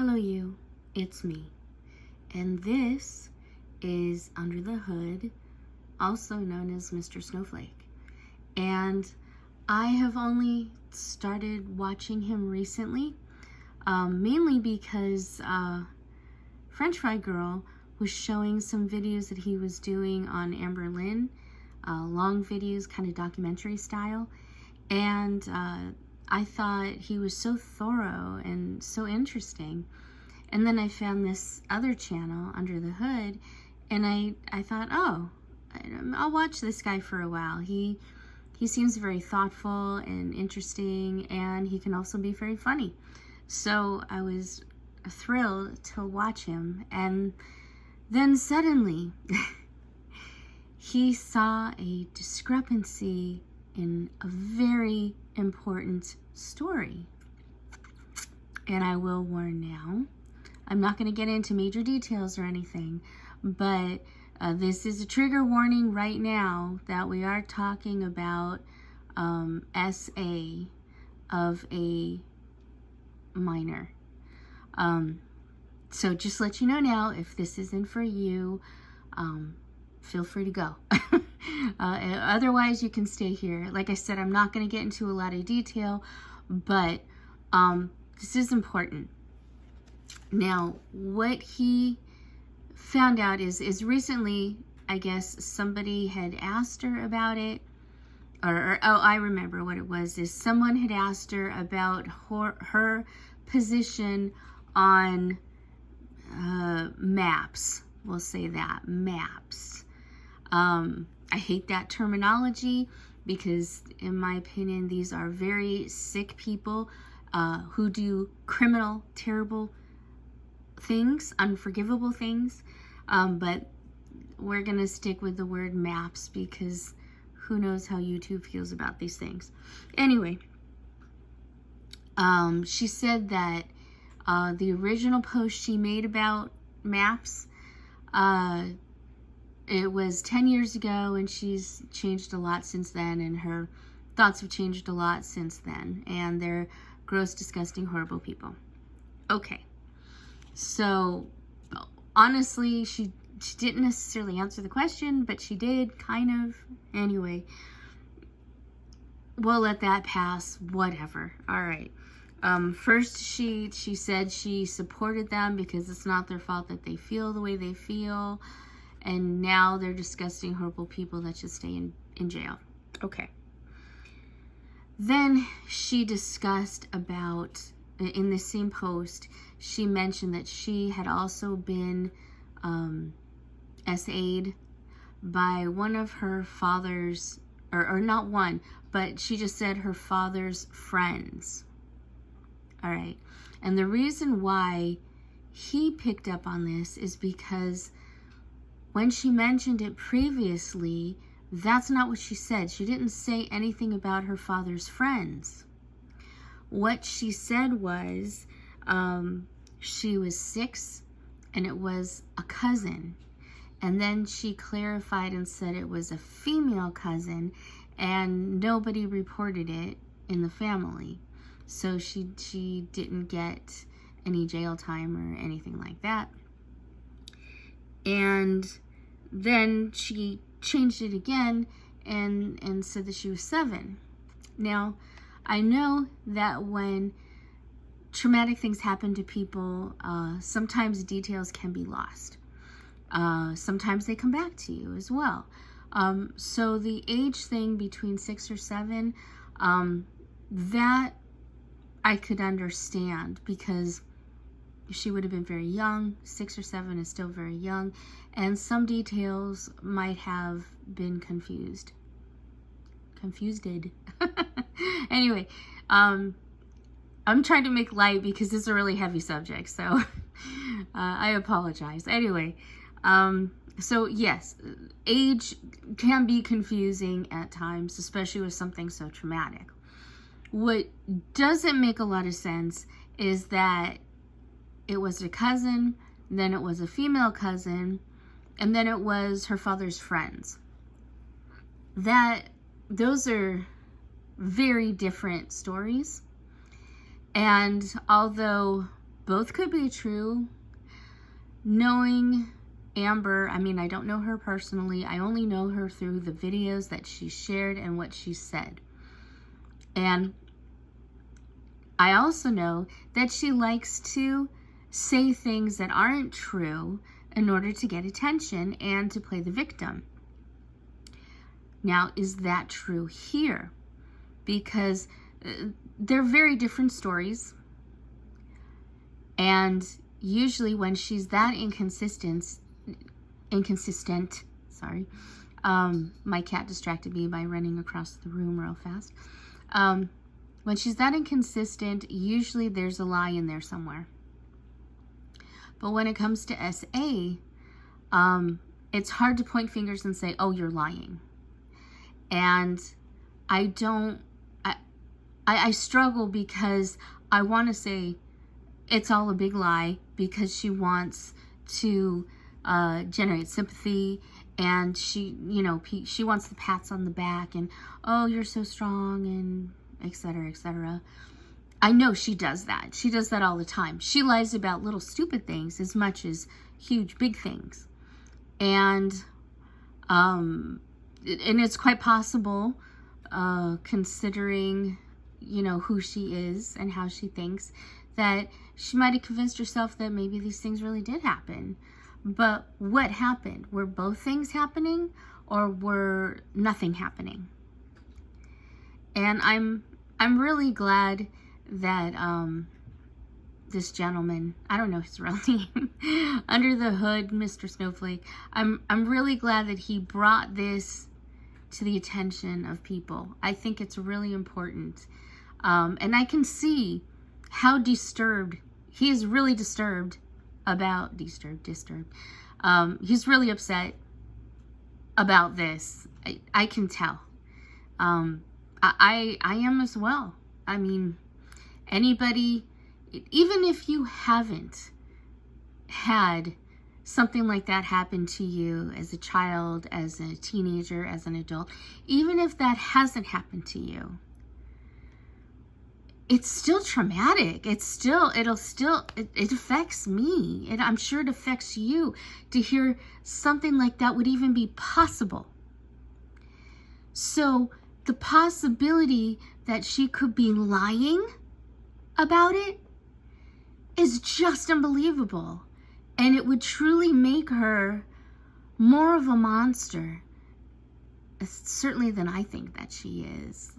Hello you, it's me, and this is Under the Hood, also known as Mr. Snowflake. And I have only started watching him recently, mainly because French Fry Girl was showing some videos that he was doing on amberlynn, long videos, kind of documentary style, and I thought he was so thorough and so interesting. And then I found this other channel, Under the Hood, and I thought, oh, I'll watch this guy for a while. He seems very thoughtful and interesting, and he can also be very funny. So I was thrilled to watch him, and then suddenly he saw a discrepancy in a very important story. And I will warn now, I'm not going to get into major details or anything, but this is a trigger warning right now that we are talking about SA of a minor. So just let you know now, if this isn't for you, feel free to go. Otherwise, you can stay here. Like I said, I'm not going to get into a lot of detail, but this is important. Now, what he found out is recently, I guess, somebody had asked her about it, or oh, I remember what it was, is someone had asked her about her position on maps. We'll say that, maps. I hate that terminology because, in my opinion, these are very sick people who do criminal, terrible things, unforgivable things. But we're going to stick with the word maps because who knows how YouTube feels about these things. Anyway, she said that the original post she made about maps, it was 10 years ago, and she's changed a lot since then, and her thoughts have changed a lot since then, and they're gross, disgusting, horrible people. Okay, so honestly, she didn't necessarily answer the question, but she did, kind of. Anyway, we'll let that pass, whatever. All right. First, she said she supported them because it's not their fault that they feel the way they feel. And now they're disgusting, horrible people that should stay in jail. Okay. Then she discussed about, in the same post, she mentioned that she had also been SA'd by one of her father's, or not one, but she just said her father's friends. All right. And the reason why he picked up on this is because when she mentioned it previously, that's not what she said. She didn't say anything about her father's friends. What she said was she was 6 and it was a cousin. And then she clarified and said it was a female cousin and nobody reported it in the family. So she didn't get any jail time or anything like that. And then she changed it again and said that she was 7. Now, I know that when traumatic things happen to people, sometimes details can be lost. Sometimes they come back to you as well. So the age thing between 6 or 7, that I could understand because she would have been very young. 6 or 7 is still very young, and some details might have been confused. Anyway, I'm trying to make light because this is a really heavy subject, so I apologize. Anyway, so yes, age can be confusing at times, especially with something so traumatic. What doesn't make a lot of sense is that it was a cousin, then it was a female cousin, and then it was her father's friends. Those are very different stories. And although both could be true. Knowing Amber, I mean, I don't know her personally. I only know her through the videos that she shared and what she said. And I also know that she likes to say things that aren't true in order to get attention and to play the victim. Now, is that true here? Because they're very different stories. And usually when she's that inconsistent, sorry, my cat distracted me by running across the room real fast. When she's that inconsistent, usually there's a lie in there somewhere. But when it comes to SA, it's hard to point fingers and say, oh, you're lying. And I struggle because I want to say it's all a big lie because she wants to generate sympathy, and she wants the pats on the back and, oh, you're so strong, and etc., etc. I know she does that. She does that all the time. She lies about little stupid things as much as huge big things. And it's quite possible, considering who she is and how she thinks, that she might have convinced herself that maybe these things really did happen. But what happened? Were both things happening, or were nothing happening? And I'm really glad that this gentleman, I don't know his real name, under the hood, Mr. Snowflake, I'm really glad that he brought this to the attention of people. I think it's really important. And I can see how disturbed, he is really disturbed about, disturbed. He's really upset about this. I can tell. I am as well. I mean, anybody, even if you haven't had something like that happen to you as a child, as a teenager, as an adult, even if that hasn't happened to you, it's still traumatic. It affects me. I'm sure it affects you to hear something like that would even be possible. So the possibility that she could be lying about it is just unbelievable. And it would truly make her more of a monster, certainly, than I think that she is.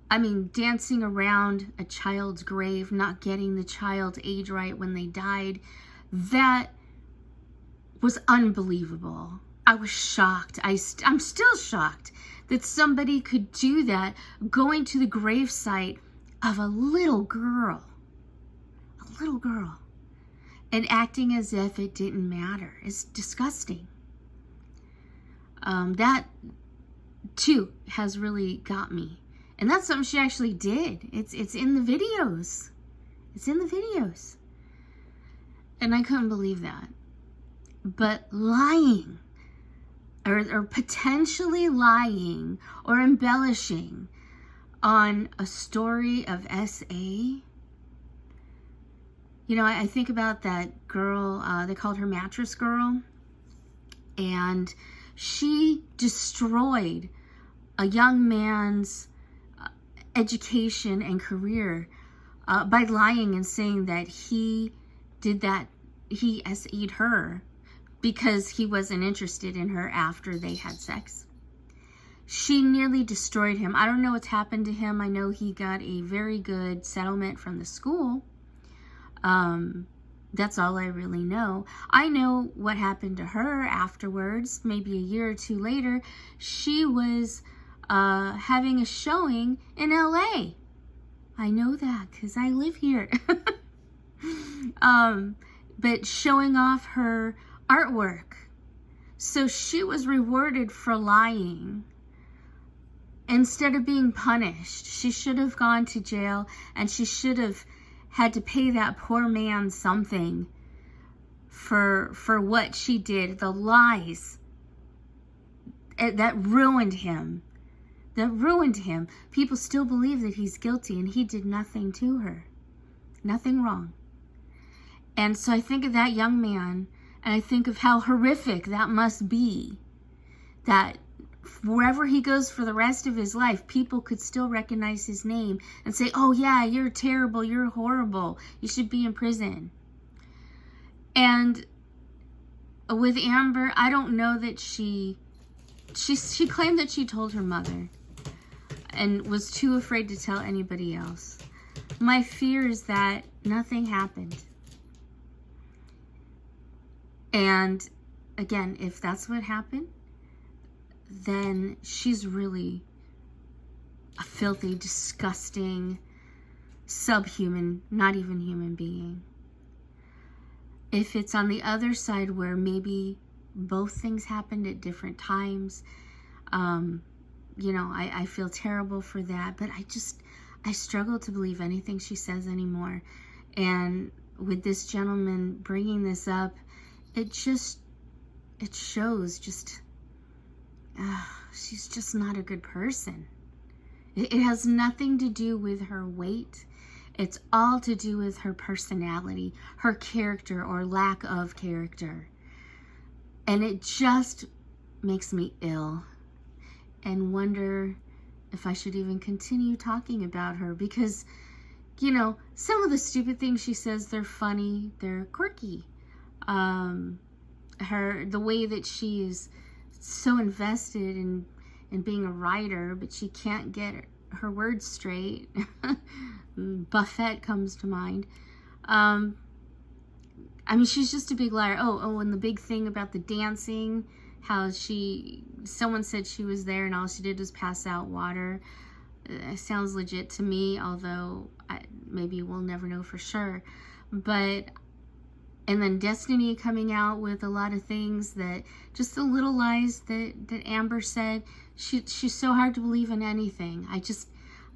I mean, dancing around a child's grave, not getting the child's age right when they died, that was unbelievable. I was shocked. I'm still shocked that somebody could do that, going to the gravesite of a little girl, and acting as if it didn't matter. It's disgusting. That too has really got me. And that's something she actually did. It's in the videos. It's in the videos. And I couldn't believe that. But lying, or potentially lying or embellishing on a story of SA. I think about that girl, they called her Mattress Girl. And she destroyed a young man's education and career by lying and saying that he did that, he SE'd her because he wasn't interested in her after they had sex. She nearly destroyed him. I don't know what's happened to him. I know he got a very good settlement from the school. That's all I really know. I know what happened to her afterwards. Maybe a year or two later, she was having a showing in LA. I know that because I live here. But showing off her artwork. So she was rewarded for lying. Instead of being punished, she should have gone to jail, and she should have had to pay that poor man something for what she did. The lies that ruined him. People still believe that he's guilty, and he did nothing to her. Nothing wrong. And so I think of that young man, and I think of how horrific that must be, that wherever he goes for the rest of his life, people could still recognize his name and say, oh yeah, you're terrible, you're horrible, you should be in prison. And with Amber, I don't know that she claimed that she told her mother and was too afraid to tell anybody else. My fear is that nothing happened. And again, if that's what happened, then she's really a filthy, disgusting, subhuman, not even human being. If it's on the other side where maybe both things happened at different times, you know, I feel terrible for that, but I struggle to believe anything she says anymore. And with this gentleman bringing this up, it shows just, she's just not a good person. It has nothing to do with her weight. It's all to do with her personality, her character or lack of character. And it just makes me ill and wonder if I should even continue talking about her, because, you know, some of the stupid things she says, they're funny, they're quirky. The way that she is so invested in being a writer, but she can't get her words straight. Buffett comes to mind. I mean, she's just a big liar. Oh, and the big thing about the dancing, how someone said she was there and all she did was pass out water. It sounds legit to me, although maybe we'll never know for sure. But, and then Destiny coming out with a lot of things that, just the little lies that Amber said. She's so hard to believe in anything.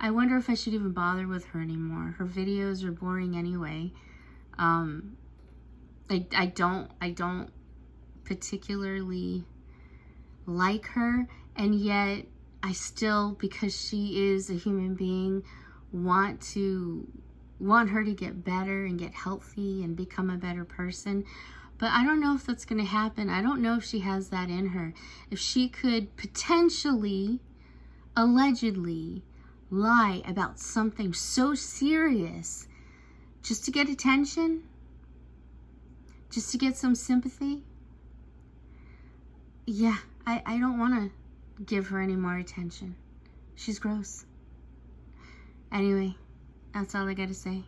I wonder if I should even bother with her anymore. Her videos are boring anyway. I don't particularly like her, and yet I still, because she is a human being, want her to get better and get healthy and become a better person. But I don't know if that's going to happen. I don't know if she has that in her. If she could potentially, allegedly, lie about something so serious just to get attention, just to get some sympathy. Yeah, I don't want to give her any more attention. She's gross. Anyway, that's all I got to say.